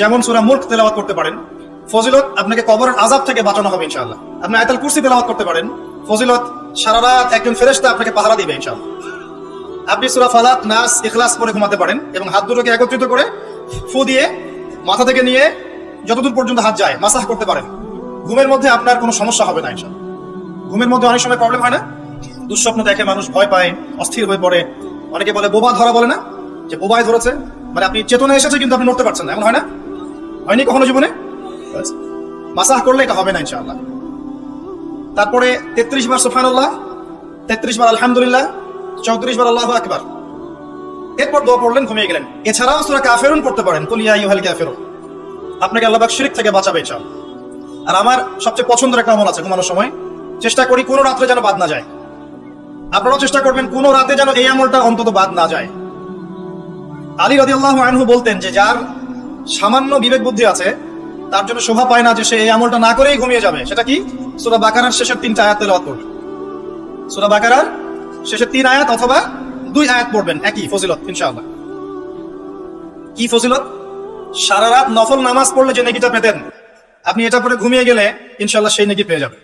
যেমন সূরা মুলক তেলাওয়াত করতে পারেন, ফজিলত আপনাকে কবরের আযাব থেকে বাঁচানো হবে ইনশাআল্লাহ। আপনি আয়াতুল কুরসি তেলাওয়াত করতে পারেন, ফজিলত সারা রাত একজন ফেরেশতা আপনাকে পাহারা দিবে ইনশাআল্লাহ। আপনি সূরা ফালাক, নাস, ইখলাস পড়ে ঘুমাতে পারেন এবং হাত দুটোকে একত্রিত করে ফু দিয়ে মাথা থেকে নিয়ে যতদূর পর্যন্ত হাত যায় মাসাহ করতে পারেন। ঘুমের মধ্যে আপনার কোনো সমস্যা হবে না ইনশাআল্লাহ। ঘুমের মধ্যে অনেক সময় প্রবলেম হয় না, দুঃস্বপ্ন দেখে মানুষ, ভয় পায়, অস্থির হয়ে পড়ে, অনেকে বলে বোবা ধরা, বলে না যে বোবায় ধরেছে, মানে আপনি চেতনা এসেছে কিন্তু আপনি নড়তে পারছেন না, এমন হয় না? হয়নি কখনো জীবনে? মাসাহ করলে এটা হবে না ইনশাআল্লাহ। তারপরে 33 বার সুবহানাল্লাহ, 33 বার আলহামদুলিল্লাহ, 34 বার আল্লাহু আকবার, এরপর দোয়া পড়লেন, ঘুমিয়ে গেলেন। এছাড়াও সূরা কাফিরুন পড়তে পারেন, কুল ইয়া আইয়ুহাল কাফিরুন, আপনাকে আল্লাহ পাক শিরক থেকে বাঁচাবে ইনশাআল্লাহ। আর আমার সবচেয়ে পছন্দের একটা আমল আছে, ঘুমানোর সময় চেষ্টা করি কোনো রাত্রে যেন বাদ না যায়। আপনারাও চেষ্টা করবেন কোনো রাতে যেন এই আমলটা অন্তত বাদ না যায়। আলী রাদিয়াল্লাহু আনহু বলতেন যে যার সামান্য বিবেক বুদ্ধি আছে তার জন্য শোভা পায় না যে সে এই আমলটা না করেই ঘুমিয়ে যাবে। সেটা কি? সূরা বাকারার শেষের 3টা আয়াত তেলাওয়াত করবেন। সূরা বাকারার শেষের 3 আয়াত অথবা 2 আয়াত পড়বেন, একই ফজিলত ইনশাআল্লাহ। কি ফজিলত? সারা রাত নফল নামাজ পড়লে যে নেকিটা পেতেন, আপনি এটা পরে ঘুমিয়ে গেলে ইনশাআল্লাহ সেই নেকি পেয়ে যাবেন।